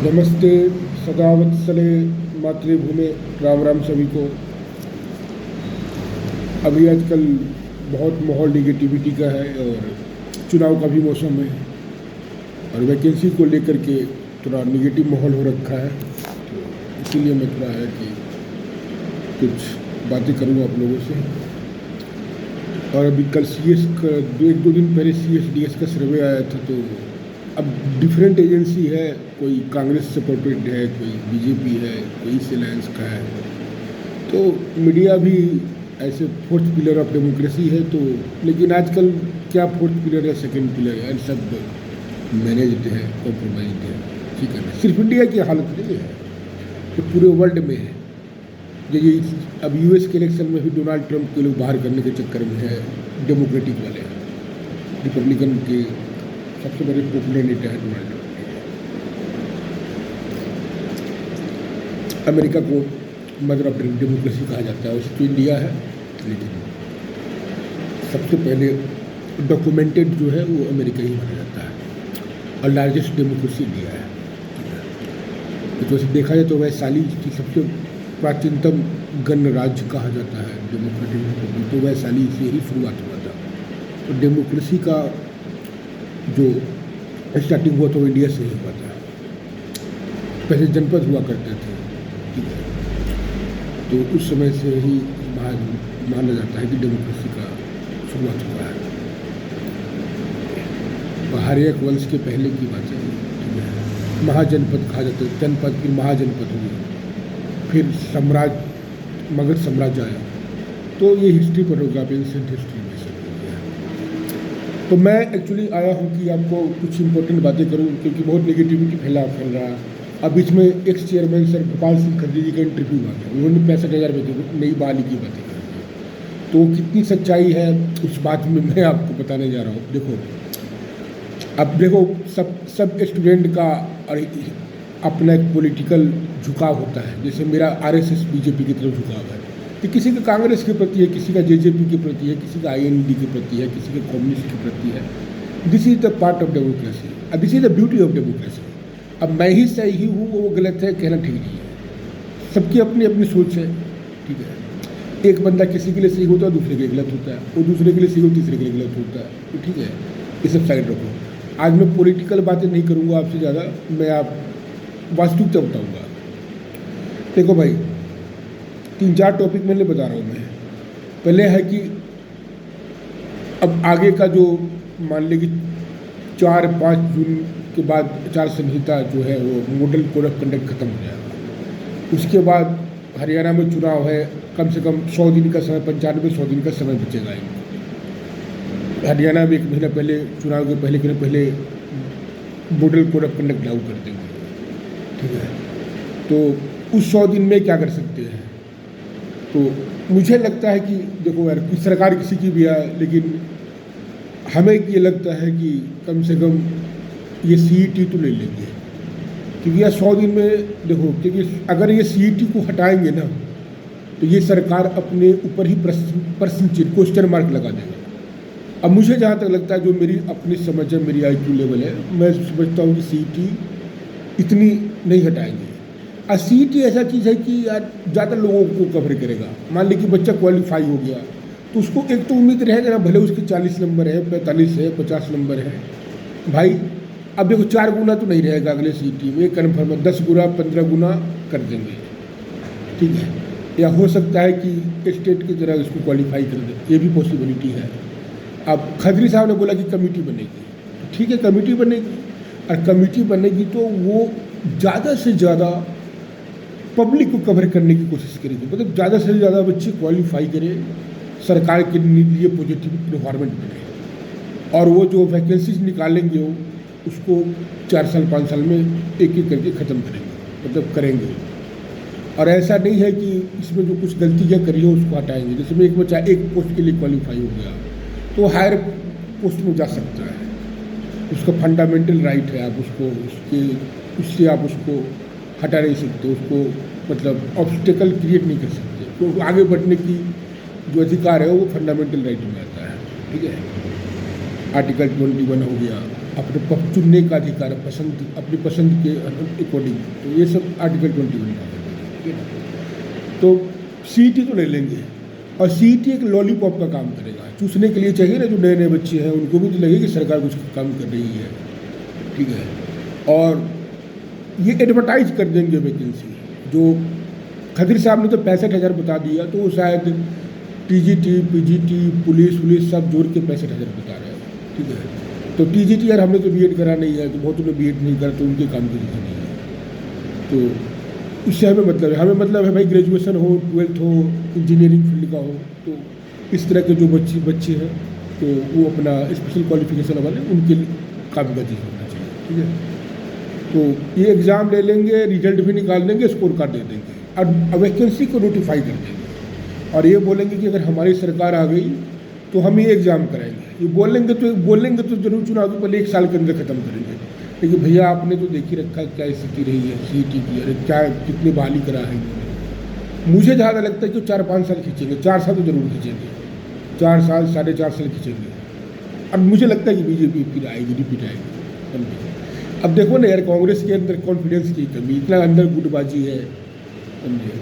नमस्ते। सदावत्सले मातृभूमि, राम राम सभी को। अभी आजकल बहुत माहौल निगेटिविटी का है और चुनाव का भी मौसम है और वैकेंसी को लेकर के थोड़ा निगेटिव माहौल हो रखा है, तो इसीलिए मैं थोड़ा है कि कुछ बातें करूँगा आप लोगों से। और अभी कल CS का एक दो दिन पहले CS-DS का सर्वे आया था, तो अब डिफरेंट एजेंसी है, कोई कांग्रेस सपोर्टेड है, कोई बीजेपी है, कोई अलायंस का है। तो मीडिया भी ऐसे फोर्थ पिलर ऑफ डेमोक्रेसी है, तो लेकिन आजकल क्या फोर्थ पिलर है, सेकंड पिलर है, सब मैनेज्ड है, कॉम्प्रोमाइज्ड है। ठीक है ना, सिर्फ इंडिया की हालत नहीं है, तो पूरे वर्ल्ड में है। ये अब US के इलेक्शन में भी डोनाल्ड ट्रंप के लोग बाहर करने के चक्कर में है, डेमोक्रेटिक वाले, रिपब्लिकन के सबसे बड़े पॉपुलर नेता है डोनाल्ड ट्रंप। अमेरिका को मदर ऑफ डेमोक्रेसी कहा जाता है, उसको इंडिया है, लेकिन सबसे पहले डॉक्यूमेंटेड जो है वो अमेरिका ही माना जाता है और लार्जेस्ट डेमोक्रेसी इंडिया है। तो वैसे देखा जाए तो वैशाली की सबसे प्राचीनतम गणराज्य कहा जाता है डेमोक्रेटिक रिपब्लिक, तो वैशाली से ही शुरुआत हुआ था। तो डेमोक्रेसी का जो स्टार्टिंग हुआ तो इंडिया से ही हुआ था। पहले जनपद हुआ करते थे, ठीक है, तो उस समय से ही माना जाता है कि डेमोक्रेसी का शुरुआत हुआ है। आर्यक वंश के पहले की बात है, ठीक है। महाजनपद कहा जाता है, जनपद फिर महाजनपद हुई, फिर साम्राज्य, मगध साम्राज्य आया। तो ये हिस्ट्री पर होगा, एंशिएंट हिस्ट्री में सब हो गया। तो मैं एक्चुअली आया हूँ कि आपको कुछ इंपॉर्टेंट बातें करूँ, क्योंकि बहुत नेगेटिविटी फैल रहा है। अब इसमें ex chairman sir Gopal Singh Khatri ji का इंटरव्यू हुआ था, उन्होंने 65,000 रुपये की नई बहाली की बातें कर दी। तो कितनी सच्चाई है उस बात में मैं आपको बताने जा रहा हूँ। देखो, अब देखो, सब स्टूडेंट का और अपना एक पॉलिटिकल झुकाव होता है। जैसे मेरा RSS BJP की तरफ झुकाव है, तो किसी का कांग्रेस के प्रति है, किसी का JJP के प्रति है, किसी का IND के प्रति है, किसी के कम्युनिस्ट के प्रति है। This is the part of democracy, अब this is the beauty of democracy. अब मैं ही सही हूँ, वो गलत है कहना ठीक नहीं है। सबकी अपनी अपनी सोच है, ठीक है। एक बंदा किसी के लिए सही होता है, दूसरे के लिए गलत होता है, और दूसरे के लिए सही हो, तीसरे के लिए गलत होता है, तो ठीक है, ये सब साइड रखो। आज मैं पॉलिटिकल बातें नहीं करूँगा आपसे ज़्यादा, मैं आप वास्तविकता बताऊँगा। देखो भाई, 3-4 टॉपिक मैंने बता रहा हूँ मैं। पहले है कि अब आगे का जो मान लें कि 4-5 जून के बाद आचार संहिता जो है वो मॉडल कोड ऑफ कंडक्ट खत्म हो जाएगा। उसके बाद हरियाणा में चुनाव है, कम से कम 100 दिन का समय, 95-100 दिन का समय बचेगा। हरियाणा में 1 महीना पहले, चुनाव के पहले मॉडल कोड ऑफ कंडक्ट लागू कर देंगे, ठीक है। तो उस 100 दिन में क्या कर सकते हैं? तो मुझे लगता है कि देखो यार, सरकार किसी की भी है, लेकिन हमें ये लगता है कि कम से कम ये CET तो ले लेंगे, क्योंकि यार 100 दिन में देखो, क्योंकि अगर ये CET को हटाएंगे ना, तो ये सरकार अपने ऊपर ही प्रश्न चिन्ह, क्वेश्चन मार्क लगा देगा। अब मुझे जहाँ तक लगता है, जो मेरी अपनी समझ है, मेरी IQ लेवल है, मैं समझता हूँ कि CET इतनी नहीं हटाएंगे। और CET ऐसा चीज़ है कि यार ज़्यादा लोगों को कवर करेगा। मान लीजिए कि बच्चा क्वालिफाई हो गया, तो उसको एक तो उम्मीद रहेगा ना, भले उसके 40 नंबर है, 45 है, 50 नंबर है भाई। अब देखो, 4 गुना तो नहीं रहेगा अगले CET में, कन्फर्म है, 10 गुना 15 गुना कर देंगे, ठीक है। या हो सकता है कि स्टेट की तरह इसको क्वालिफाई कर दे, ये भी पॉसिबिलिटी है। अब खत्री साहब ने बोला कि कमेटी बनेगी, ठीक है, कमेटी बनेगी, और कमेटी बनेगी तो वो ज़्यादा से ज़्यादा पब्लिक को कवर करने की कोशिश करेगी, मतलब ज़्यादा से ज़्यादा बच्चे क्वालिफाई करें, सरकार के लिए पॉजिटिव इन्वायरमेंट बने, और वो जो वैकेंसीज निकालेंगे वो उसको 4 साल 5 साल में एक करके ख़त्म करेंगे, मतलब करेंगे। और ऐसा नहीं है कि इसमें जो कुछ गलतियाँ करी हो उसको हटाएंगे। जैसे में एक बच्चा एक पोस्ट के लिए क्वालिफाई हो गया, तो हायर पोस्ट में जा सकता है, उसका फंडामेंटल राइट है। आप उसको उससे आप उसको हटा नहीं सकते, उसको मतलब ऑब्स्टेकल क्रिएट नहीं कर सकते। तो आगे बढ़ने की जो अधिकार है वो फंडामेंटल राइट में आता है, ठीक है। आर्टिकल 21 हो गया, अपने चुनने का अधिकार है, पसंद, अपनी पसंद के अकॉर्डिंग। तो ये सब आर्टिकल 21 का है, ठीक है ना। तो सीईटी तो ले लेंगे, और सीईटी एक लॉलीपॉप का काम करेगा। चूसने के लिए चाहिए ना, जो नए नए बच्चे हैं उनको भी तो लगे कि सरकार कुछ काम कर रही है, ठीक है। और ये एडवर्टाइज कर देंगे वैकेंसी। जो खदीर साहब ने तो 65,000 बता दिया, तो वो शायद टीजीटी, पीजीटी, पुलिस सब जोड़ के 65,000 बता रहे हैं, ठीक है। तो टीजीटी यार हमने तो बीएड करा नहीं है, तो बहुतों ने बीएड नहीं करा, तो उनके काम की रीज़न नहीं है। तो इससे हमें मतलब है, है भाई ग्रेजुएशन हो, 12th हो, इंजीनियरिंग फील्ड का हो, तो इस तरह के जो बच्चे हैं तो वो अपना स्पेशल क्वालिफिकेशन वाले उनके काम का चीज़ होना चाहिए, ठीक है। तो ये एग्ज़ाम ले लेंगे, रिजल्ट भी निकाल देंगे, स्कोर कार्ड दे देंगे, और वैकेंसी को नोटिफाई कर देंगे, और ये बोलेंगे कि अगर हमारी सरकार आ गई तो हम ये एग्ज़ाम कराएंगे। ये बोलेंगे तो जरूर चुनाव के पहले 1 साल के अंदर ख़त्म करेंगे। लेकिन भैया आपने तो देख ही रखा क्या स्थिति रही है सीईटी की, अरे क्या कितनी बहाली करा है इन्होंने। मुझे ज़्यादा लगता है कि 4-5 साल खींचेंगे, 4 साल तो जरूर खींचेंगे, 4 साल 4.5 साल खींचेंगे। अब मुझे लगता है कि बीजेपी फिर आएगी, रिपीट आएगी। अब देखो ना यार, कांग्रेस के अंदर कॉन्फिडेंस की कमी, इतना अंदर गुटबाजी है, समझे।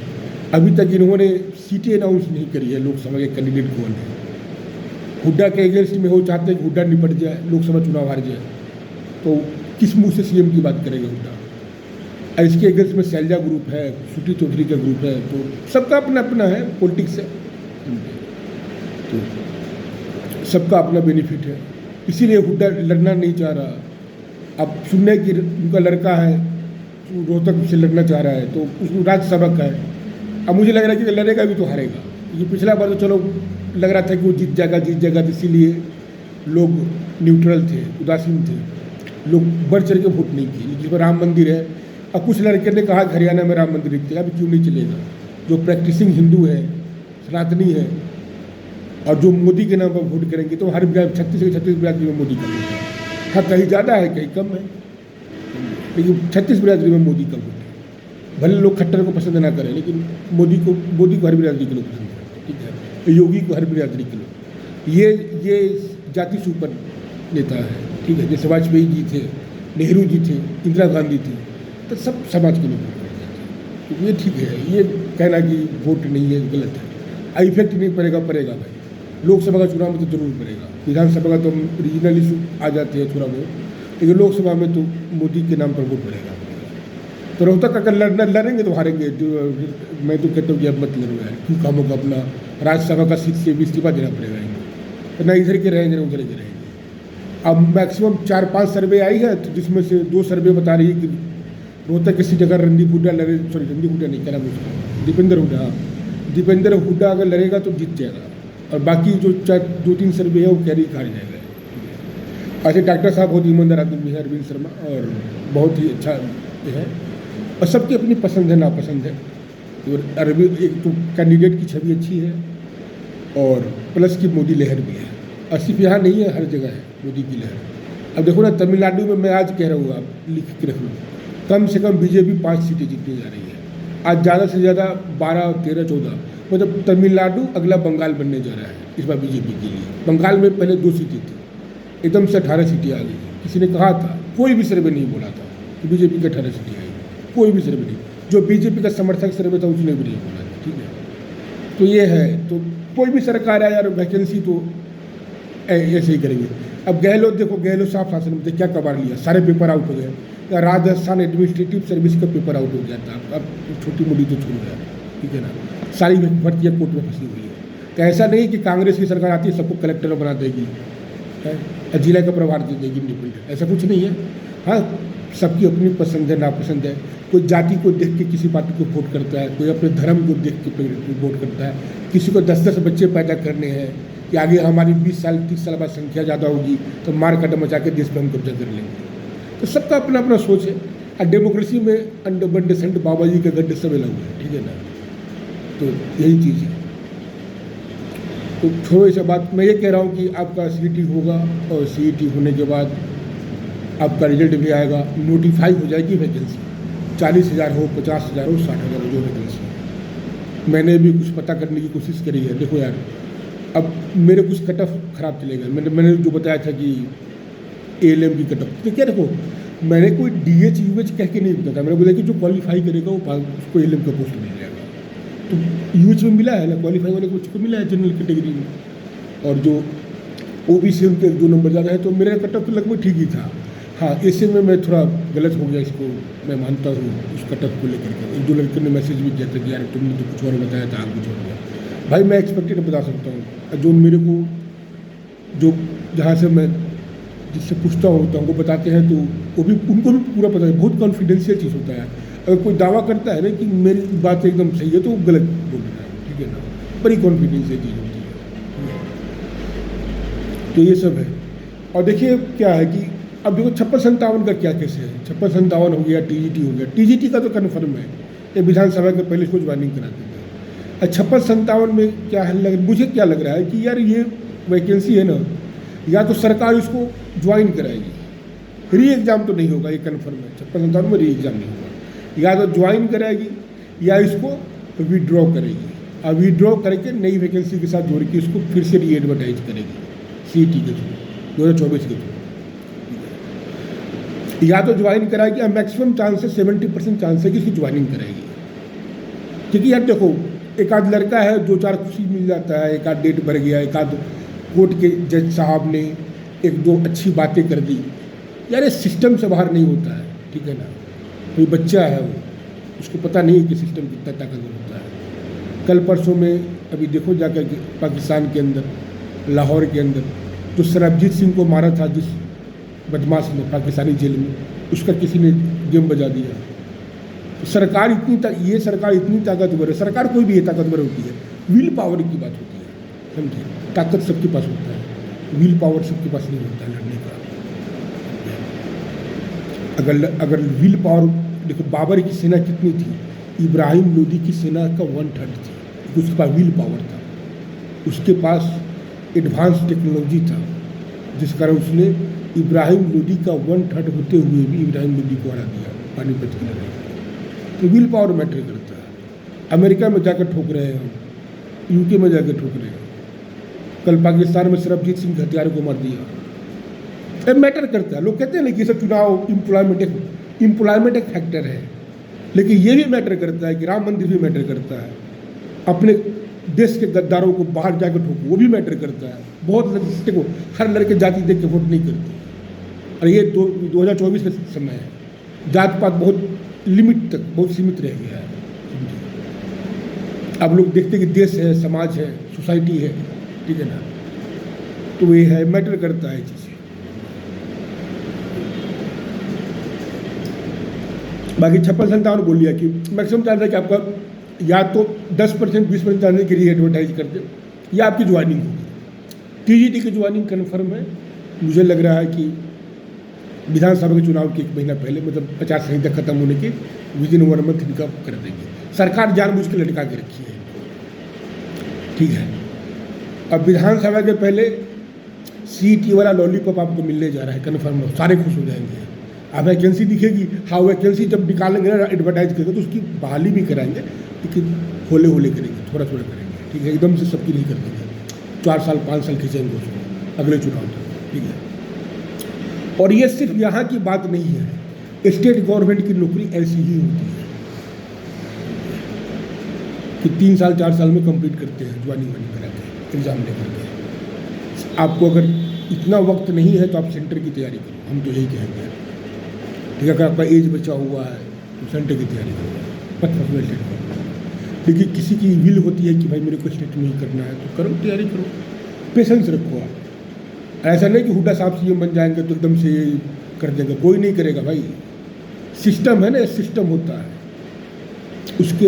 अभी तक इन्होंने सीटें अनाउंस नहीं करी है, लोकसभा के कैंडिडेट कौन है। हुड्डा के अगेंस्ट में हो, चाहते हैं कि हुड्डा निपट जाए, लोकसभा चुनाव हार जाए, तो किस मुंह से सीएम की बात करेगा हुड्डा। इसके अगेंस्ट में शैलजा ग्रुप है, श्रुति चौधरी का ग्रुप है, तो सबका अपना अपना है, पॉलिटिक्स है, तो सबका अपना बेनिफिट है। इसीलिए हुड्डा लड़ना नहीं चाह रहा। अब सुनने की उनका लड़का है, रोहतक से लड़ना चाह रहा है, तो उसको राज्यसभा का है। अब मुझे लग रहा है कि लड़ेगा भी तो हारेगा, क्योंकि पिछला बार तो चलो लग रहा था कि वो जीत जाएगा, तो इसीलिए लोग न्यूट्रल थे, उदासीन थे, लोग बढ़ चढ़ के वोट नहीं किए। जिस पर राम मंदिर है, अब कुछ लड़के ने कहा हरियाणा में राम मंदिर दिखेगा, अभी क्यों नहीं चलेगा। जो प्रैक्टिसिंग हिंदू है, सनातनी है, और जो मोदी के नाम पर वोट करेंगे, तो हर 36 बिरादरी में मोदी का वोट है। हाँ, कहीं ज़्यादा है, कहीं कम है, लेकिन 36 बिरादरी में मोदी का वोट है। भले लोग खट्टर को पसंद ना करें, लेकिन मोदी को हर बिरादरी के लोग पसंद करते हैं, ठीक है। योगी को हर बिरादरी के लोग, ये जाति से ऊपर नेता है, ठीक है। जैसे वाजपेयी जी थे, नेहरू जी थे, इंदिरा गांधी थी, तो सब समाज के लोग वोट करते हैं। तो ये ठीक है, ये कहना कि वोट नहीं है गलत है। इफेक्ट नहीं पड़ेगा भाई, लोकसभा का चुनाव में तो जरूर पड़ेगा। विधानसभा का तो रीजनल इशू आ जाते हैं थोड़ा बहुत, लेकिन लोकसभा में तो मोदी के नाम पर वोट पड़ेगा। तो रोहतक अगर लड़ेंगे तो हारेंगे। मैं तो कहता हूँ कि अब मत लड़ो यार, क्यों कामों का अपना राज्यसभा का सीट से भी इस्तीफा देना पड़ेगा इनको, ना इधर के रहेंगे ना उधर के रहेंगे। अब मैक्सिमम 4-5 सर्वे आई है, तो जिसमें से 2 सर्वे बता रही है कि रोहतक की सीट अगर रणदीप हुड्डा लड़े, रणदीप हुड्डा नहीं, क्या नाम उसका, दीपेंद्र हुड्डा अगर लड़ेगा तो जीत जाएगा, और बाकी जो 2-3 सर्वे है वो कैरी हार जाएगा। ऐसे डॉक्टर साहब बहुत ईमानदार आदमी है, अरविंद शर्मा, और बहुत ही अच्छा है, और सबकी अपनी पसंद है, नापसंद है। तो अरविंद एक तो कैंडिडेट की छवि अच्छी है, और प्लस की मोदी लहर भी है, और सिर्फ यहाँ नहीं है, हर जगह है मोदी की लहर। अब देखो ना, तमिलनाडु में मैं आज कह रहा हूँ, आप लिख के रख लो, कम से कम बीजेपी 5 सीटें जीतने जा रही है आज, ज़्यादा से ज़्यादा 12, 13, 14, मतलब तमिलनाडु अगला बंगाल बनने जा रहा है इस बार बीजेपी के लिए। बंगाल में पहले 2 सीटें थी, एकदम से 18 सीटें आ गई। किसी ने कहा था, कोई भी सर्वे नहीं बोला था कि बीजेपी की 18 सीटें आएगी, कोई भी सर्वे नहीं। जो बीजेपी का समर्थक सर्वे था उसने भी नहीं बोला था, ठीक है। तो ये है, तो कोई भी सरकार आए यार, वैकेंसी तो ऐसे ही करेंगे। अब गहलोत देखो, गहलोत साहब शासन में क्या कबाड़ लिया, सारे पेपर आउट हो गए। या राजस्थान एडमिनिस्ट्रेटिव सर्विस का पेपर आउट हो गया था, अब छोटी मोटी तो छूट गया, ठीक है ना। सारी भर्तियाँ कोर्ट में फंसी हुई है। तो ऐसा नहीं कि कांग्रेस की सरकार आती है सबको कलेक्टर बना देगी, जिला का प्रभार दे देगी इंडिपेंडेंट, ऐसा कुछ नहीं है। हाँ, सबकी अपनी पसंद है, नापसंद है। कोई जाति को देख के किसी पार्टी को वोट करता है, कोई अपने धर्म को देख के वोट करता है। किसी को 10-10 बच्चे पैदा करने हैं कि आगे हमारी 20 साल 30 साल बाद संख्या ज़्यादा होगी तो मार काटा मचा के देश पर हम कब्जा कर लेंगे। तो सबका अपना अपना सोच है, और डेमोक्रेसी में अंड बंड संड बाबा जी के गड्ढे सब लगे हैं, ठीक है ना। तो यही चीज़ है। तो छोड़ो ये सब बात, मैं ये कह रहा हूँ कि आपका सीईटी होगा, और सीईटी होने के बाद आपका रिजल्ट भी आएगा, नोटिफाई हो जाएगी वैकेंसी, 40,000 हो, 50,000 हो, 60,000 हो, जो वैकेंसी। मैंने भी कुछ पता करने की कोशिश करी है। देखो यार, अब मेरे कुछ कट ऑफ खराब चलेगा। मैंने जो बताया था कि ALM की कट ऑफ। तो क्या देखो, मैंने कोई DH UH कह के नहीं बताया, मैंने बोला कि जो क्वालिफाई करेगा वो उसको ALM का पोस्ट मिल जाएगा। तो UH में मिला है ना, क्वालिफाई वाले बच्चों को मिला है जनरल कैटेगरी में, और जो OBC उनके 2 नंबर ज़्यादा है, तो मेरा कट ऑफ तो लगभग ठीक ही था। हाँ, ऐसे में मैं थोड़ा गलत हो गया, इसको मैं मानता हूँ, उस कट ऑफ को लेकर के। एक 2 लड़के ने मैसेज भी किया था कि यार तुमने तो कुछ और बताया था, आप कुछ और बताया। भाई मैं एक्सपेक्टेड बता सकता हूँ, जो मेरे को जो जहाँ से मैं जिससे पूछता होता हूँ वो बताते हैं, तो वो भी उनको भी पूरा पता है, बहुत कॉन्फिडेंशियल चीज़ होता है। अगर कोई दावा करता है ना कि मेरी बात एकदम सही है, तो वो गलत बोल रहा है, ठीक है ना, बड़ी कॉन्फिडेंशियल चीज़ होती है। तो ये सब है। और देखिए क्या है कि अब देखो 56-57 का क्या केस है, 56-57 हो गया, TGT हो गया। TGT का तो कन्फर्म है, ये विधानसभा के पहले इसको ज्वाइनिंग कराते थे। 56-57 में क्या है, मुझे क्या लग रहा है कि यार ये वैकेंसी है ना, या तो सरकार इसको ज्वाइन कराएगी, री एग्ज़ाम तो नहीं होगा, ये कन्फर्म है। 56-57 में री एग्ज़ाम नहीं होगा, या तो ज्वाइन कराएगी या इसको विड्रॉ करेगी, और विड्रॉ करके नई वैकेंसी के साथ जोड़ के इसको फिर से री एडवर्टाइज करेगी CET के थ्रू 2024 के थ्रू। या तो ज्वाइन कराएगी, और मैक्सिमम चांस है 70% चांस है कि इसकी ज्वाइनिंग कराएगी। क्योंकि यार देखो, एक आध लड़का है 2-4 खुशी मिल जाता है, एक आध डेट भर गया, एक आध कोर्ट के जज साहब ने 1-2 अच्छी बातें कर दी, यार ये सिस्टम से बाहर नहीं होता है, ठीक है ना। कोई बच्चा है, वो उसको पता नहीं कि सिस्टम कितना ताकतवर होता है। कल परसों में अभी देखो जाकर के पाकिस्तान के अंदर, लाहौर के अंदर, तो सरबजीत सिंह को मारा था जिस बदमाश ने पाकिस्तानी जेल में, उसका किसी ने गेम बजा दिया। तो सरकार ये सरकार इतनी ताकतवर है, सरकार कोई भी ये ताकतवर होती है, विल पावर की बात होती है, समझे। ताकत सबके पास होता है, विल पावर सबके पास नहीं होता है लड़ने का। अगर विल पावर देखो, बाबर की सेना कितनी थी, इब्राहिम लोदी की सेना का 1/3 थी, उसके पास विल पावर था, उसके पास एडवांस टेक्नोलॉजी था, जिस कारण उसने इब्राहिम लोदी का 1/3 होते हुए भी इब्राहिम लोदी को हरा दिया पानीपत की लड़ाई। तो विल पावर मैटर करता है। अमेरिका में जाकर ठोक रहे हैं हम, UK में जाकर ठोक रहे हैं, कल पाकिस्तान में सरबजीत सिंह हथियारों को मार दिया। मैटर करता है। लोग कहते हैं ना कि सब चुनाव इम्प्लॉयमेंट एक फैक्टर है, लेकिन ये भी मैटर करता है कि राम मंदिर भी मैटर करता है, अपने देश के गद्दारों को बाहर जाकर ठोको, वो भी मैटर करता है। बहुत देखो, हर लड़के जाति देख के वोट नहीं करते, और ये 2024 का समय है, जात पात बहुत लिमिट तक बहुत सीमित रह गया है। अब लोग देखते हैं कि देश है, समाज है, सोसाइटी है, ठीक है ना, तो ये है, मैटर करता है चीज़ें। बाकी 56-57 बोल लिया कि मैक्सिमम चांस है कि आपका या तो 10% 20% चांस है कि री एडवर्टाइज कर दे, या आपकी ज्वाइनिंग होगी। TGT की ज्वाइनिंग कन्फर्म है। मुझे लग रहा है कि विधानसभा के चुनाव के 1 महीना पहले, मतलब 50 संहिता खत्म होने के विदिन 1 मंथ इनका कर देंगे। सरकार जानबूझ के लटका के रखी है, ठीक है। अब विधानसभा के पहले CET वाला लॉलीपॉप आपको मिलने जा रहा है, कन्फर्म हो, सारे खुश हो जाएंगे। अब वैकेंसी दिखेगी, हाँ वैकेंसी जब निकालेंगे ना, एडवर्टाइज करेंगे, तो उसकी बहाली भी कराएंगे, लेकिन होले होले करेंगे, थोड़ा थोड़ा करेंगे, ठीक है। एकदम से सबकी नहीं कर देंगे, 4 साल 5 साल खींचेंगे उसको अगले चुनाव तक, ठीक है। और ये सिर्फ यहाँ की बात नहीं है, स्टेट गवर्नमेंट की नौकरी ऐसी ही होती है कि 3 साल 4 साल में कंप्लीट करते हैं, ज्वाइनिंग करा के, एग्ज़ाम लेकर के। आपको अगर इतना वक्त नहीं है तो आप सेंटर की तैयारी करो, हम तो यही कहेंगे, ठीक है। अगर आपका एज बचा हुआ है तो सेंटर की तैयारी करो, मत फंसो स्टेट में। लेकिन किसी की विल होती है कि भाई मेरे को स्टेट में ही करना है, तो करो, तैयारी करो, पेशेंस रखो। आप ऐसा नहीं कि हुड्डा साहब CM बन जाएंगे तो एकदम से कर देंगे, कोई नहीं करेगा भाई। सिस्टम है ना, सिस्टम होता है, उसके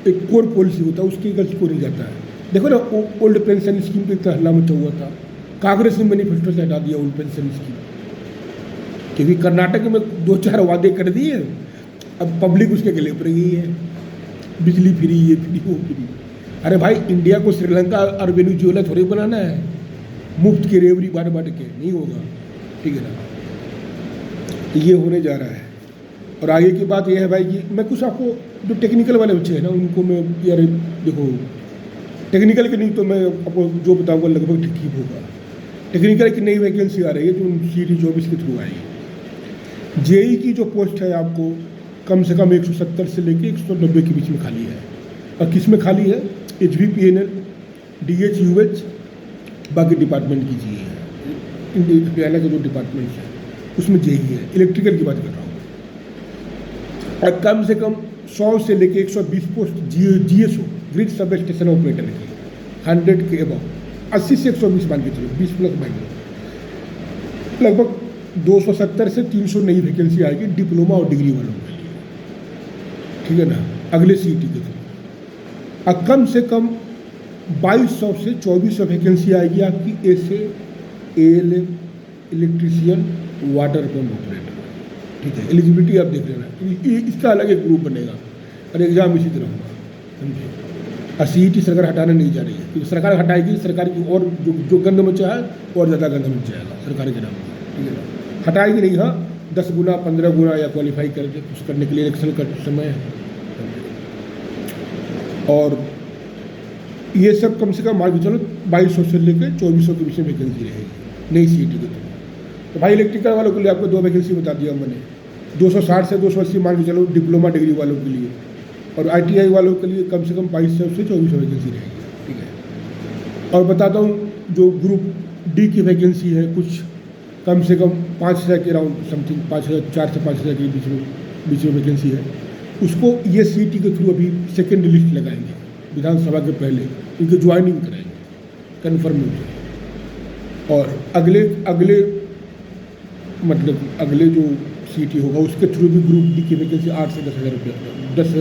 एक कोर पॉलिसी होता है, उसके गलती को नहीं जाता है। देखो ना, ओल्ड पेंशन स्कीम पे इतना हल्ला मचा हुआ था, कांग्रेस ने मैनिफेस्टो से हटा दिया ओल्ड पेंशन स्कीम, क्योंकि कर्नाटक में 2-4 वादे कर दिए, अब पब्लिक उसके गले पर गई है, बिजली फ्री, ये फ्री, वो फ्री। अरे भाई, इंडिया को श्रीलंका और वेनेजुएला थोड़ी बनाना है, मुफ्त की रेवड़ी बांट के नहीं होगा, ठीक है ना। ये होने जा रहा है। और आगे की बात यह है भाई कि मैं कुछ आपको, जो टेक्निकल वाले बच्चे हैं ना, उनको मैं यार देखो, टेक्निकल के नहीं तो मैं आपको जो बताऊँगा लगभग ठीक ही होगा। टेक्निकल की नई वैकेंसी आ रही है जो CET 24 के थ्रू आएगी। JEE की जो पोस्ट है आपको कम से कम 170 से लेके 190 के बीच में खाली है। और किस में खाली है? HVPNL, DH, UH, बाकी डिपार्टमेंट की JEE है। हरियाणा के जो डिपार्टमेंट्स हैं उसमें JEE है। इलेक्ट्रिकल की बात कर रहा हूँ। और कम से कम 100 से लेके 120 post GSO, grid sub station operator की, 100 के अबव, 80 से 120 मान के चलो, 20 प्लस माइनस, लगभग 270 से 300 नई वैकेंसी आएगी डिप्लोमा और डिग्री वालों के लिए, ठीक है ना, अगले CET के थ्रू। और कम से कम 2200 से 2400 वैकेंसी आएगी आपकी SA, ALM, electrician, water pump operator, ठीक है। एलिजिबिलिटी आप देख लेना, इसका अलग एक ग्रुप बनेगा और एग्जाम इसी तरह होगा, समझे। और CET सरकार हटाने नहीं जा रही है, क्योंकि सरकार हटाएगी, सरकार की और जो गंद मचा है और ज़्यादा गंद मच जाएगा सरकार के नाम पर, ठीक है ना। हटाएगी नहीं, हाँ 10 गुना 15 गुना या क्वालिफाई करके कुछ करने के लिए इलेक्शन का समय है। और ये सब कम से कम मान के चलो 2200 से लेकर 2400 के बीच में वैकेंसी रहेगी नई CET के थ्रू। तो भाई इलेक्ट्रिकल वालों के लिए आपको 2 वैकेंसी बता दिया मैंने, 260 से 280 मान के चलो डिप्लोमा डिग्री वालों के लिए, और ITI वालों के लिए कम से कम 2200 से 2400 वैकेंसी रहेगी, ठीक है। और बताता हूँ जो ग्रुप D की वैकेंसी है, कुछ कम से कम 5000 के अराउंड समथिंग, 4 से 5000 के बीच में वैकेंसी है। उसको ये CET के थ्रू अभी सेकेंड लिस्ट लगाएंगे विधानसभा के पहले, उनकी ज्वाइनिंग कराएंगे कन्फर्म हो जाए। और अगले मतलब अगले जो CET होगा उसके थ्रू भी ग्रुप D की वैकेंसी 8 से 10 हज़ार रुपये,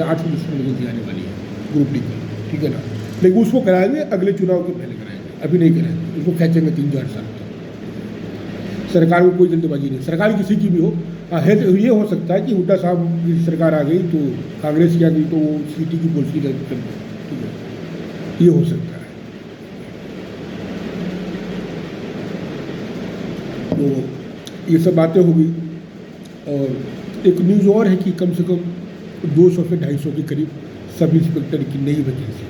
8 से 10 वैकेंसी आने वाली है ग्रुप D की, ठीक है ना। लेकिन उसको कराएंगे अगले चुनाव के पहले कराएंगे, अभी नहीं कराएंगे, उसको खींचेंगे 3-4 साल तक। सरकार को कोई जल्दबाजी नहीं, सरकार किसी की भी हो। है तो ये हो सकता है कि हुड्डा साहब की सरकार आ गई तो कांग्रेस की आ गई तो वो CET की पॉलिसी रद्द कर दे, ठीक है, ये हो सकता है। तो ये सब बातें होगी। और एक न्यूज़ और है कि कम से कम 200 से 250 के करीब सब इंस्पेक्टर की नई वैकेंसी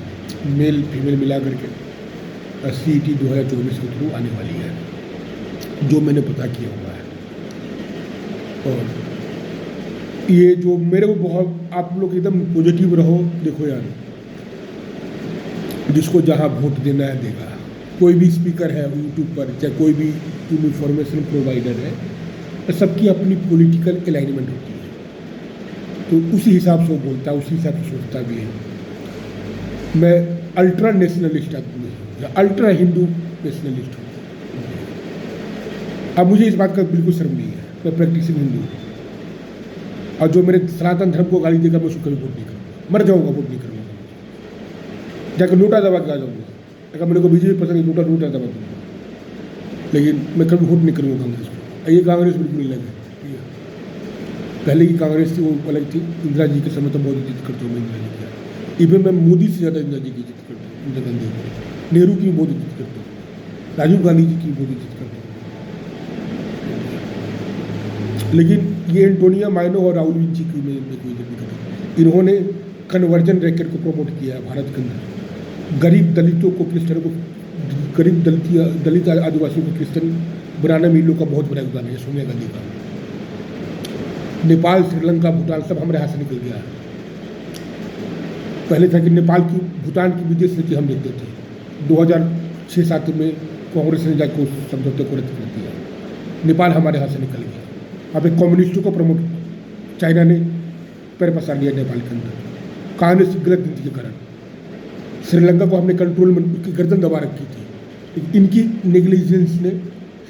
मेल फीमेल मिला करके CET 2024 के थ्रू आने वाली है, जो मैंने पता किया हुआ है। और ये जो मेरे को बहुत, आप लोग एकदम पॉजिटिव रहो। देखो यार, जिसको जहाँ वोट देना है देगा, कोई भी स्पीकर है यूट्यूब पर, चाहे कोई भी इंफॉर्मेशन प्रोवाइडर है, सबकी अपनी पॉलिटिकल अलाइनमेंट होती है, तो उसी हिसाब से वो बोलता है, उसी हिसाब से सोचता भी है। मैं अल्ट्रा नेशनलिस्ट आदमी हूँ या अल्ट्रा हिंदू नेशनलिस्ट हूँ। अब मुझे इस बात का बिल्कुल शर्म नहीं है, मैं प्रैक्टिसिंग हिंदू हूँ। और जो मेरे सनातन धर्म को गाली देगा मैं उसको कभी वोट नहीं करूँगा, मर जाऊँगा वोट नहीं करूँगा, जाकर नोटा दबा के आ जाऊँगा। अगर मेरे को BJP पसंद है नोटा दबा दूँगा, लेकिन मैं कभी वोट नहीं करूँगा कांग्रेस को। ये कांग्रेस बिल्कुल नहीं लगे, पहले की कांग्रेस थी वो अलग थी। इंदिरा जी के समय तो बहुत इज्जत करता हूँ मैं इंदिरा जी की, इवन मैं मोदी से ज़्यादा इंदिरा जी की इज्जत करता हूँ, इंदिरा गांधी की, नेहरू की बहुत इज्जत करता हूँ, राजीव गांधी जी की बहुत इज्जत करता हूँ। लेकिन ये एंटोनिया माइनो और राहुल जी की मैं कोई इज्जत नहीं करता। इन्होंने कन्वर्जन रैकेट को प्रमोट किया है भारत के अंदर, गरीब दलितों को, क्रिश्चियनों को, गरीब दलित आदिवासियों को क्रिश्चियन बनाने में इन लोग का बहुत बड़ा योगदान है, सोनिया गांधी का। नेपाल, श्रीलंका, भूटान सब हमारे हाथ से निकल गया है। पहले था कि नेपाल की, भूटान की विदेश नीति हम देखते थे, 2006-7 में कांग्रेस ने जाकर उस समझौते को रद्द कर दिया, नेपाल हमारे हाथ से निकल गया। अब एक कम्युनिस्टों को प्रमोट चाइना ने पैर पसार लिया नेपाल के अंदर, कांग्रेस की गलत नीति के कारण। श्रीलंका को हमने कंट्रोल में, उसकी गर्दन दबा रखी थी, इनकी नेग्लिजेंस ने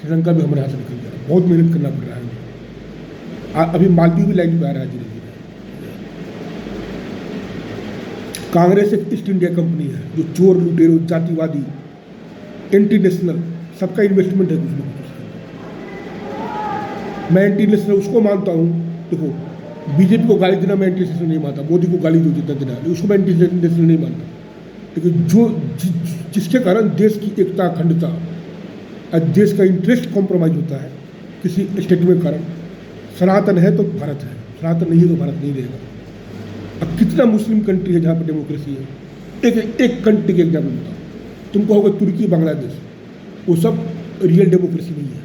श्रीलंका भी हमारे हाथ से निकल गया। बहुत मेहनत करना पड़ रहा है हमें। अभी मालदीव भी लाइन पे आ रहा है धीरे धीरे। कांग्रेस एक ईस्ट इंडिया कंपनी है जो चोर, लुटेरों, जातिवादी, एंटी नेशनल, सबका इन्वेस्टमेंट है कुछ ना कुछ। मैं एंटी नेशनल उसको मानता हूँ, देखो BJP को गाली देना मैं एंटी नेशनल नहीं मानता, मोदी को गाली दो जितना देना, उसको मैं एंटी नेशनल नहीं मानता। लेकिन जो जिसके कारण देश की एकता, अखंडता, देश का इंटरेस्ट कॉम्प्रोमाइज होता है किसी स्टेटमेंट के कारण। सनातन है तो भारत है, सनातन नहीं है तो भारत नहीं रहेगा। अब कितना मुस्लिम कंट्री है जहाँ पर डेमोक्रेसी है। एक कंट्री के एग्जाम्पल बताओ, तुमको होगा तुर्की, बांग्लादेश, वो सब रियल डेमोक्रेसी नहीं है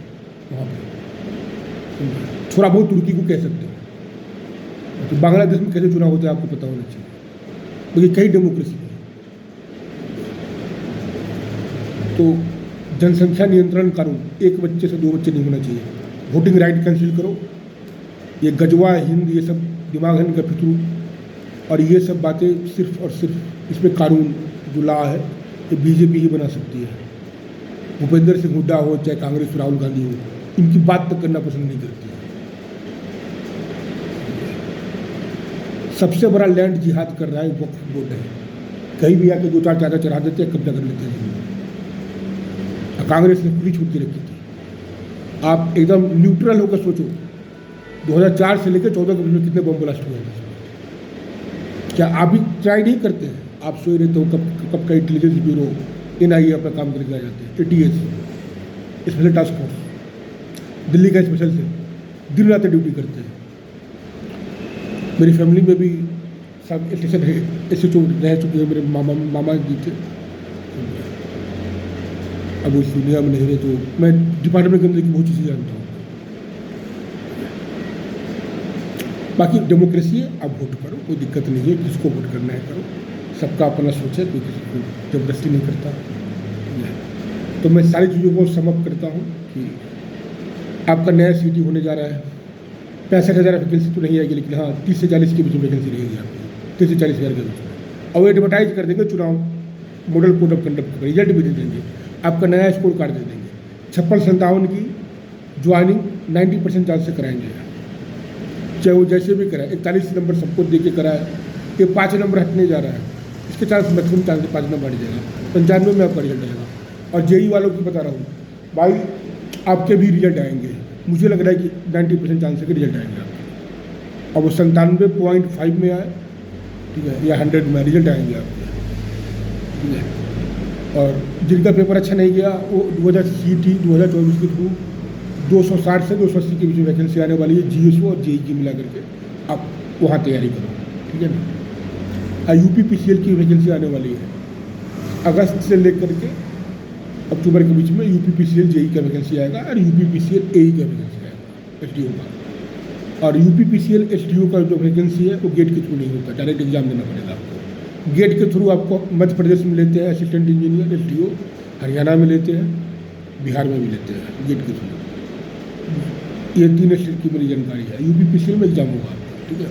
वहाँ पे। थोड़ा बहुत तुर्की को कह सकते हो, तो बांग्लादेश में कैसे चुनाव होते हैं आपको पता होना चाहिए, लेकिन कहीं डेमोक्रेसी नहीं है। तो जनसंख्या नियंत्रण कानून, एक बच्चे से 2 बच्चे नहीं होना चाहिए, वोटिंग राइट कैंसिल करो, ये गजवा हिंद ये सब दिमाग है इनका फितरू, और ये सब बातें सिर्फ और सिर्फ इसमें कानून जो लॉ है ये बीजेपी ही बना सकती है। भूपेंद्र सिंह हुड्डा हो चाहे कांग्रेस राहुल गांधी हो, इनकी बात तक करना पसंद नहीं करती है। सबसे बड़ा लैंड जिहाद कर रहा है वक्फ बोर्ड है, कहीं भी आके 2-4 चादर चढ़ा देते हैं, कब्जा कर लेते हैं। कांग्रेस ने खुली छूट दे रखी थी। आप एकदम न्यूट्रल होकर सोचो, 2004 से लेकर 14 के बीच में कितने बम ब्लास्ट हुए हैं? क्या आप भी ट्राई नहीं करते हैं? आप सोए रहते हो, कब का इंटेलिजेंस ब्यूरो NIA अपना काम करके आ जाते हैं, ATS special task force Delhi का स्पेशल से दिन रात ड्यूटी करते हैं। मेरी फैमिली में भी सब स्टेशन है SHO रह चुके हैं, मेरे मामा जी थे, अब वो दुनिया में नहीं रहे, तो मैं डिपार्टमेंट के अंदर की बहुत चीज़ें जानता हूँ। बाकी डेमोक्रेसी है, आप वोट करो, कोई दिक्कत नहीं है, किसको वोट करना है करो, सबका अपना सोच है, कोई किसी को जबरदस्ती नहीं करता। तो मैं सारी चीज़ों को समअप करता हूँ कि आपका नया सिटी होने जा रहा है, 65,000 वैकेंसी तो नहीं आएगी, लेकिन हाँ 30 से 40 के बीच में वैकेंसी रहेगी आपकी, 30 से 40,000 के बीच में, और वो एडवर्टाइज कर देंगे चुनाव मॉडल कोड ऑफ कंडक्ट का रिजल्ट भी दे देंगे, आपका नया स्कोर कार्ड दे देंगे, 56-57 की ज्वाइनिंग 90% चांस से कराएंगे, चाहे वो जैसे भी कराए, 41 नंबर सबको दे के कराए, ये 5 नंबर हटने जा रहा है, इसके चांस मैक्सिमम चांस 5 नंबर बढ़ जाएगा, 95 में आपका रिजल्ट आएगा। और JEE वालों की बता रहा हूँ भाई, आपके भी रिजल्ट आएंगे, मुझे लग रहा है कि 90% चांस है कि रिजल्ट आएंगे आपके, और वो 97.5 में आए, ठीक है, या 100 में रिजल्ट आएंगे आपके, ठीक है। और जिनका पेपर अच्छा नहीं गया वो 2024 के थ्रू 260 से 280 के बीच में वैकेंसी आने वाली है, GSO और JEE मिला करके आप वहाँ तैयारी करो, ठीक है ना। UPPCL की वैकेंसी आने वाली है, अगस्त से लेकर के अक्टूबर के बीच में UPPCL JEE का वैकेंसी आएगा, और UPPCL AE का वैकेंसी आएगा, SDO का। और UPPCL SDO का जो वैकेंसी है वो गेट के थ्रू नहीं होता, डायरेक्ट एग्जाम देना पड़ेगा आपको। गेट के थ्रू आपको मध्य प्रदेश में लेते हैं असिस्टेंट इंजीनियर SDO, हरियाणा में लेते हैं, बिहार में भी लेते हैं गेट के थ्रू। ये 3 स्टेट की मेरी जानकारी है। UPPCL में एग्जाम होगा आपका, ठीक है,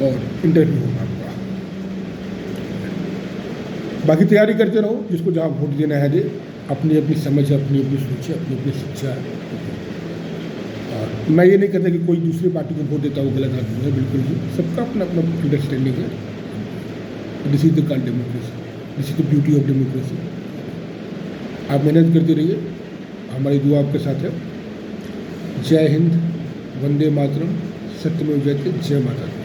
और इंटरव्यू होगा आपका। बाकी तैयारी करते रहो, जिसको जहाँ वोट देना है दे, अपनी अपनी समझ है, अपनी अपनी सोच है, अपनी अपनी शिक्षा है। और मैं ये नहीं कहता कि कोई दूसरी पार्टी को वोट देता है वो गलत आदमी है, बिल्कुल नहीं, सबका अपना अपना अंडरस्टैंडिंग है। This is the called democracy, this is the beauty of democracy. आप मेहनत करते रहिए, हमारी दुआ आपके साथ है। जय हिंद, वंदे मातरम, सत्यमेव जयते, जय माता दी।